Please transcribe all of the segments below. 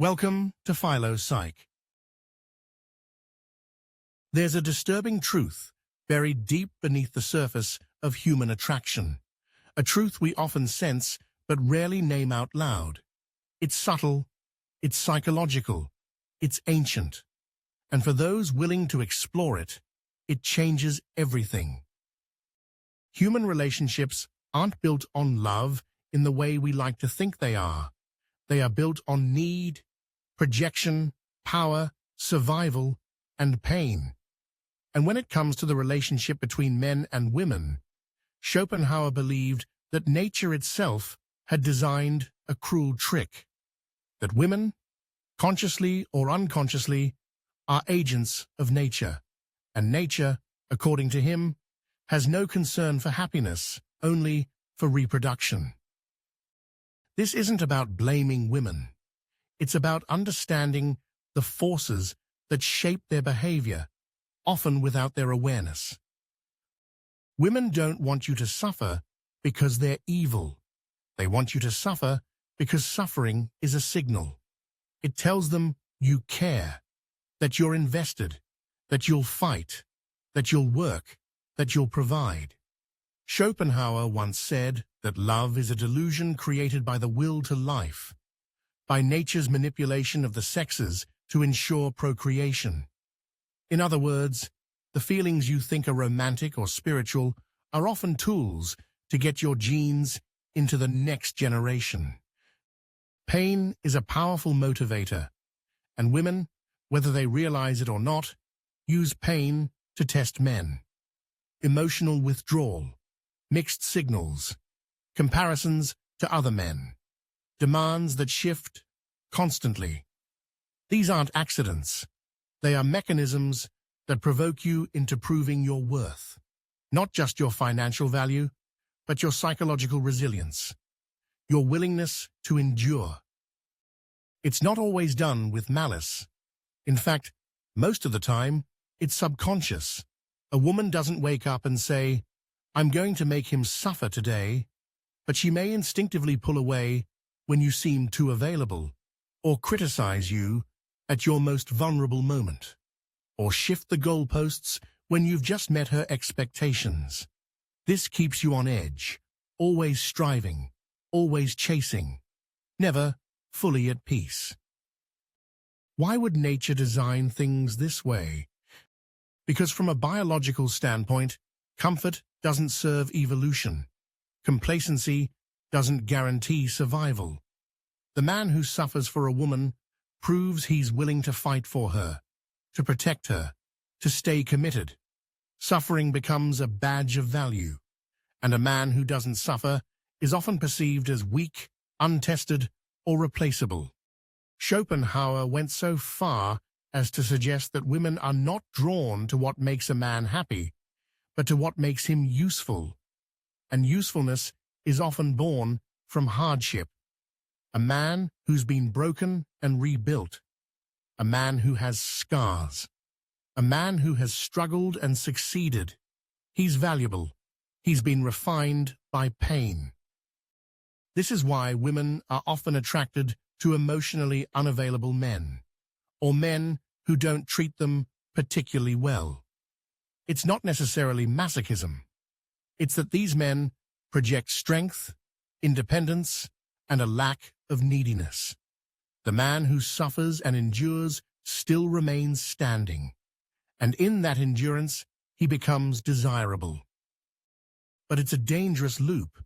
Welcome to Philo-Psych. There's a disturbing truth buried deep beneath the surface of human attraction, a truth we often sense but rarely name out loud. It's subtle, it's psychological, it's ancient, and for those willing to explore it, it changes everything. Human relationships aren't built on love in the way we like to think they are. They are built on need, projection, power, survival, and pain. And when it comes to the relationship between men and women, Schopenhauer believed that nature itself had designed a cruel trick, that women, consciously or unconsciously, are agents of nature, and nature, according to him, has no concern for happiness, only for reproduction. This isn't about blaming women. It's about understanding the forces that shape their behavior, often without their awareness. Women don't want you to suffer because they're evil. They want you to suffer because suffering is a signal. It tells them you care, that you're invested, that you'll fight, that you'll work, that you'll provide. Schopenhauer once said that love is a delusion created by the will to life, by nature's manipulation of the sexes to ensure procreation. In other words, the feelings you think are romantic or spiritual are often tools to get your genes into the next generation. Pain is a powerful motivator, and women, whether they realize it or not, use pain to test men. Emotional withdrawal, mixed signals, comparisons to other men, demands that shift constantly. These aren't accidents. They are mechanisms that provoke you into proving your worth, not just your financial value, but your psychological resilience, your willingness to endure. It's not always done with malice. In fact, most of the time, it's subconscious. A woman doesn't wake up and say, "I'm going to make him suffer today," but she may instinctively pull away when you seem too available, or criticize you at your most vulnerable moment, or shift the goalposts when you've just met her expectations. This keeps you on edge, always striving, always chasing, never fully at peace. Why would nature design things this way? Because from a biological standpoint, comfort doesn't serve evolution. Complacency doesn't guarantee survival. The man who suffers for a woman proves he's willing to fight for her, to protect her, to stay committed. Suffering becomes a badge of value, and a man who doesn't suffer is often perceived as weak, untested, or replaceable. Schopenhauer went so far as to suggest that women are not drawn to what makes a man happy, but to what makes him useful. And usefulness is often born from hardship. A man who's been broken and rebuilt. A man who has scars. A man who has struggled and succeeded. He's valuable. He's been refined by pain. This is why women are often attracted to emotionally unavailable men, or men who don't treat them particularly well. It's not necessarily masochism. It's that these men project strength, independence, and a lack of neediness. The man who suffers and endures still remains standing, and in that endurance, he becomes desirable. But it's a dangerous loop,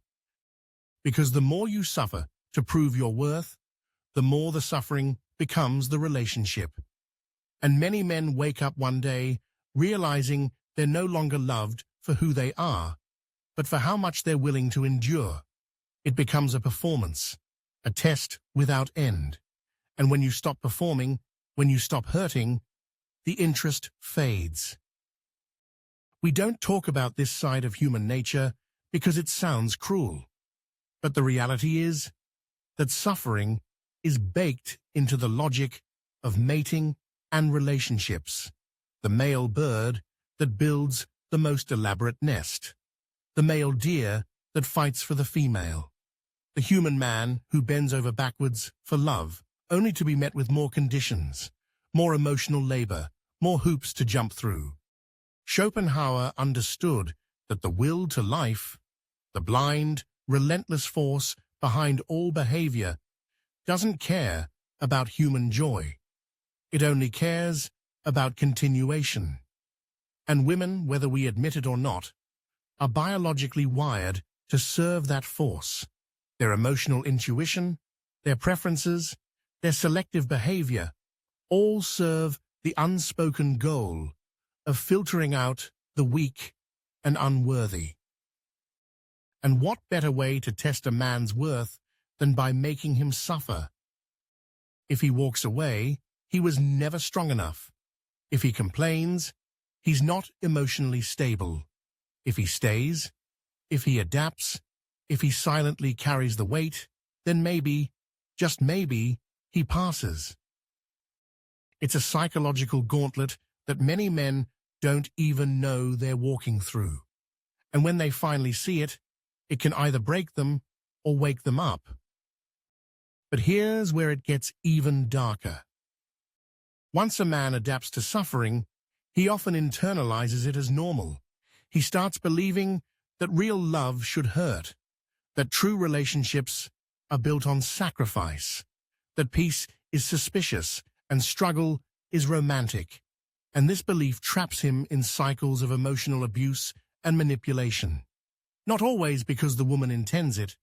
because the more you suffer to prove your worth, the more the suffering becomes the relationship. And many men wake up one day realizing they're no longer loved for who they are, but for how much they're willing to endure. It becomes a performance, a test without end. And when you stop performing, when you stop hurting, the interest fades. We don't talk about this side of human nature because it sounds cruel. But the reality is that suffering is baked into the logic of mating and relationships. The male bird that builds the most elaborate nest. The male deer that fights for the female. The human man who bends over backwards for love, only to be met with more conditions, more emotional labor, more hoops to jump through. Schopenhauer understood that the will to life, the blind, relentless force behind all behavior, doesn't care about human joy. It only cares about continuation. And women, whether we admit it or not, are biologically wired to serve that force. Their emotional intuition, their preferences, their selective behavior, all serve the unspoken goal of filtering out the weak and unworthy. And what better way to test a man's worth than by making him suffer? If he walks away, he was never strong enough. If he complains, he's not emotionally stable. If he stays, if he adapts, if he silently carries the weight, then maybe, just maybe, he passes. It's a psychological gauntlet that many men don't even know they're walking through. And when they finally see it, it can either break them or wake them up. But here's where it gets even darker. Once a man adapts to suffering, he often internalizes it as normal. He starts believing that real love should hurt, that true relationships are built on sacrifice, that peace is suspicious and struggle is romantic. And this belief traps him in cycles of emotional abuse and manipulation. Not always because the woman intends it,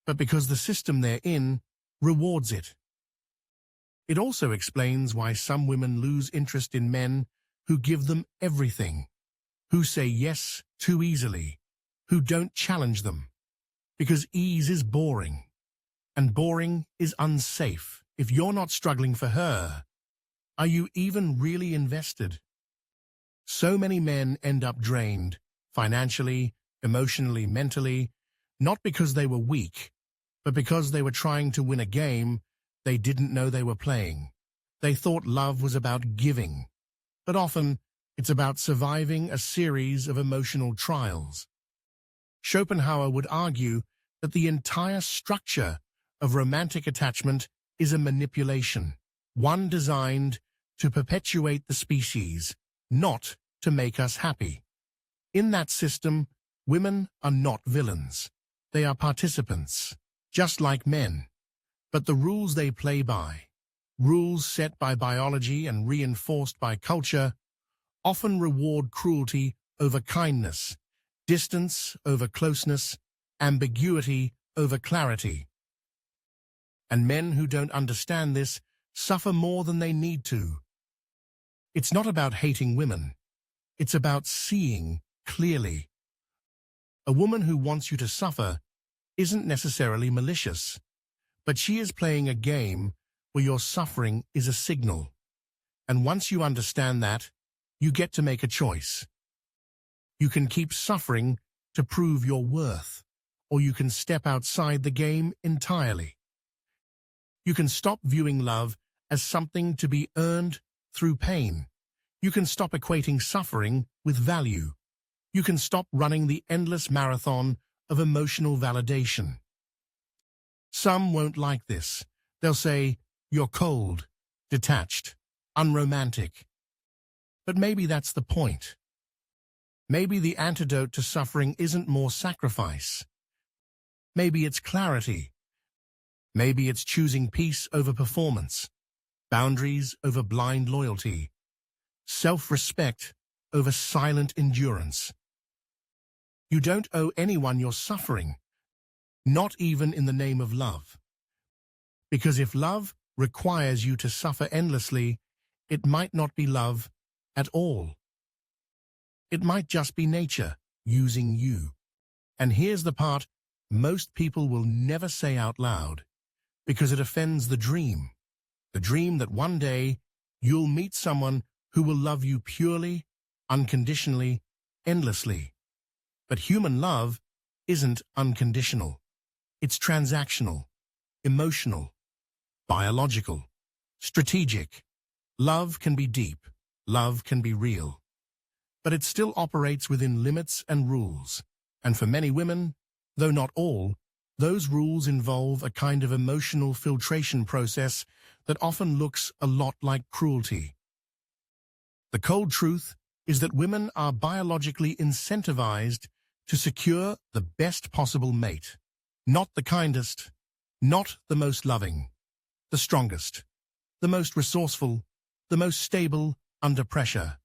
but because the system they're in rewards it. It also explains why some women lose interest in men who give them everything, who say yes too easily, who don't challenge them. Because ease is boring, and boring is unsafe. If you're not struggling for her, are you even really invested? So many men end up drained, financially, emotionally, mentally, not because they were weak, but because they were trying to win a game they didn't know they were playing. They thought love was about giving, but often it's about surviving a series of emotional trials. Schopenhauer would argue that the entire structure of romantic attachment is a manipulation, one designed to perpetuate the species, not to make us happy. In that system, women are not villains. They are participants, just like men. But the rules they play by, rules set by biology and reinforced by culture, often reward cruelty over kindness, distance over closeness, ambiguity over clarity. And men who don't understand this suffer more than they need to. It's not about hating women. It's about seeing clearly. A woman who wants you to suffer isn't necessarily malicious, but she is playing a game where your suffering is a signal. And once you understand that, you get to make a choice. You can keep suffering to prove your worth, or you can step outside the game entirely. You can stop viewing love as something to be earned through pain. You can stop equating suffering with value. You can stop running the endless marathon of emotional validation. Some won't like this. They'll say, you're cold, detached, unromantic. But maybe that's the point. Maybe the antidote to suffering isn't more sacrifice. Maybe it's clarity. Maybe it's choosing peace over performance, boundaries over blind loyalty, self-respect over silent endurance. You don't owe anyone your suffering, not even in the name of love. Because if love requires you to suffer endlessly, it might not be love at all. It might just be nature using you. And here's the part most people will never say out loud, because it offends the dream that one day you'll meet someone who will love you purely, unconditionally, endlessly. But human love isn't unconditional. It's transactional, emotional, biological, strategic. Love can be deep. Love can be real. But it still operates within limits and rules. And for many women, though not all, those rules involve a kind of emotional filtration process that often looks a lot like cruelty. The cold truth is that women are biologically incentivized to secure the best possible mate. Not the kindest, not the most loving, the strongest, the most resourceful, the most stable under pressure.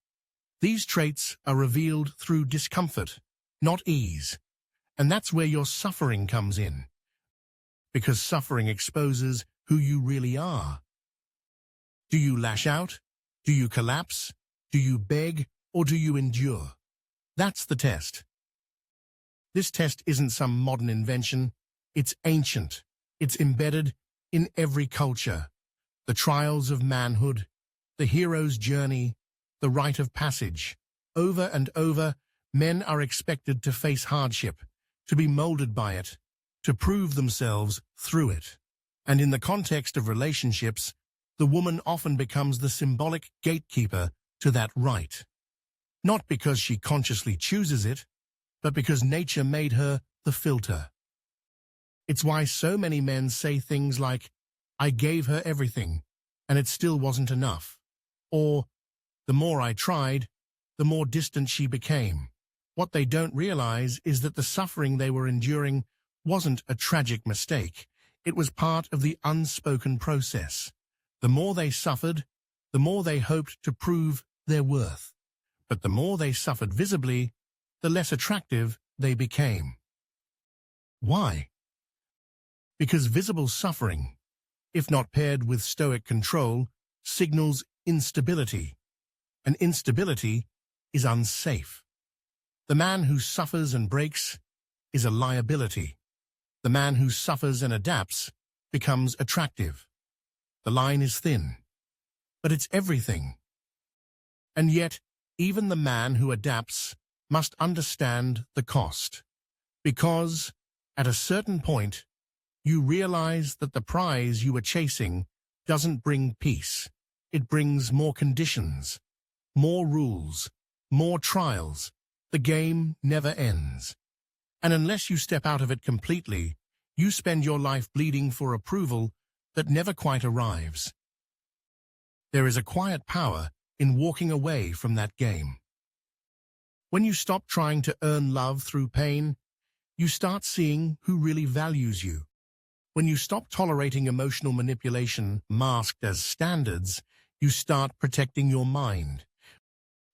These traits are revealed through discomfort, not ease. And that's where your suffering comes in. Because suffering exposes who you really are. Do you lash out? Do you collapse? Do you beg? Or do you endure? That's the test. This test isn't some modern invention. It's ancient. It's embedded in every culture. The trials of manhood, the hero's journey, the rite of passage. Over and over, men are expected to face hardship, to be molded by it, to prove themselves through it. And in the context of relationships, the woman often becomes the symbolic gatekeeper to that right. Not because she consciously chooses it, but because nature made her the filter. It's why so many men say things like, "I gave her everything, and it still wasn't enough." Or, "The more I tried, the more distant she became." What they don't realize is that the suffering they were enduring wasn't a tragic mistake. It was part of the unspoken process. The more they suffered, the more they hoped to prove their worth. But the more they suffered visibly, the less attractive they became. Why? Because visible suffering, if not paired with stoic control, signals instability. And instability is unsafe. The man who suffers and breaks is a liability. The man who suffers and adapts becomes attractive. The line is thin, but it's everything. And yet, even the man who adapts must understand the cost. Because, at a certain point, you realize that the prize you were chasing doesn't bring peace. It brings more conditions, more rules, more trials. The game never ends. And unless you step out of it completely, you spend your life bleeding for approval that never quite arrives. There is a quiet power in walking away from that game. When you stop trying to earn love through pain, you start seeing who really values you. When you stop tolerating emotional manipulation masked as standards, you start protecting your mind.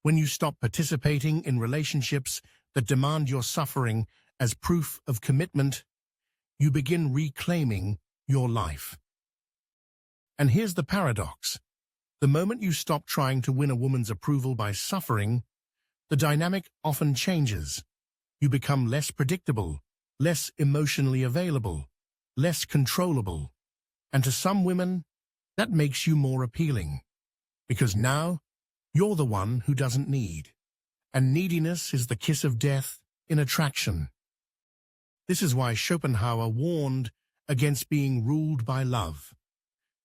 When you stop participating in relationships that demand your suffering as proof of commitment, you begin reclaiming your life. And here's the paradox. The moment you stop trying to win a woman's approval by suffering, the dynamic often changes. You become less predictable, less emotionally available, less controllable. And to some women, that makes you more appealing. Because now, you're the one who doesn't need. And neediness is the kiss of death in attraction. This is why Schopenhauer warned against being ruled by love.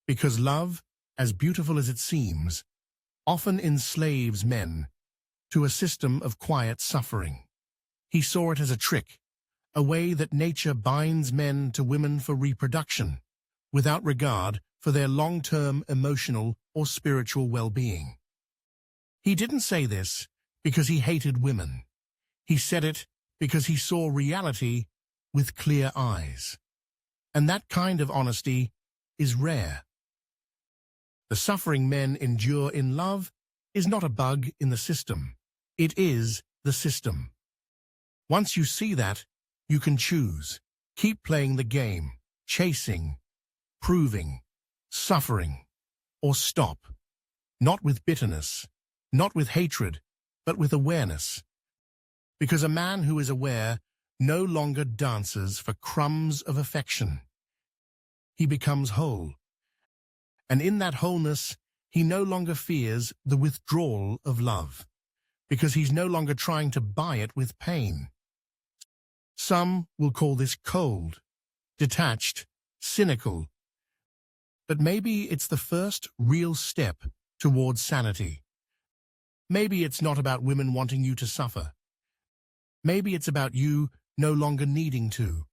Because love, as beautiful as it seems, often enslaves men to a system of quiet suffering. He saw it as a trick, a way that nature binds men to women for reproduction, without regard for their long-term emotional or spiritual well-being. He didn't say this because he hated women. He said it because he saw reality with clear eyes. And that kind of honesty is rare. The suffering men endure in love is not a bug in the system. It is the system. Once you see that, you can choose. Keep playing the game, chasing, proving, suffering, or stop. Not with bitterness, not with hatred, but with awareness. Because a man who is aware no longer dances for crumbs of affection. He becomes whole. And in that wholeness, he no longer fears the withdrawal of love, because he's no longer trying to buy it with pain. Some will call this cold, detached, cynical. But maybe it's the first real step towards sanity. Maybe it's not about women wanting you to suffer. Maybe it's about you no longer needing to.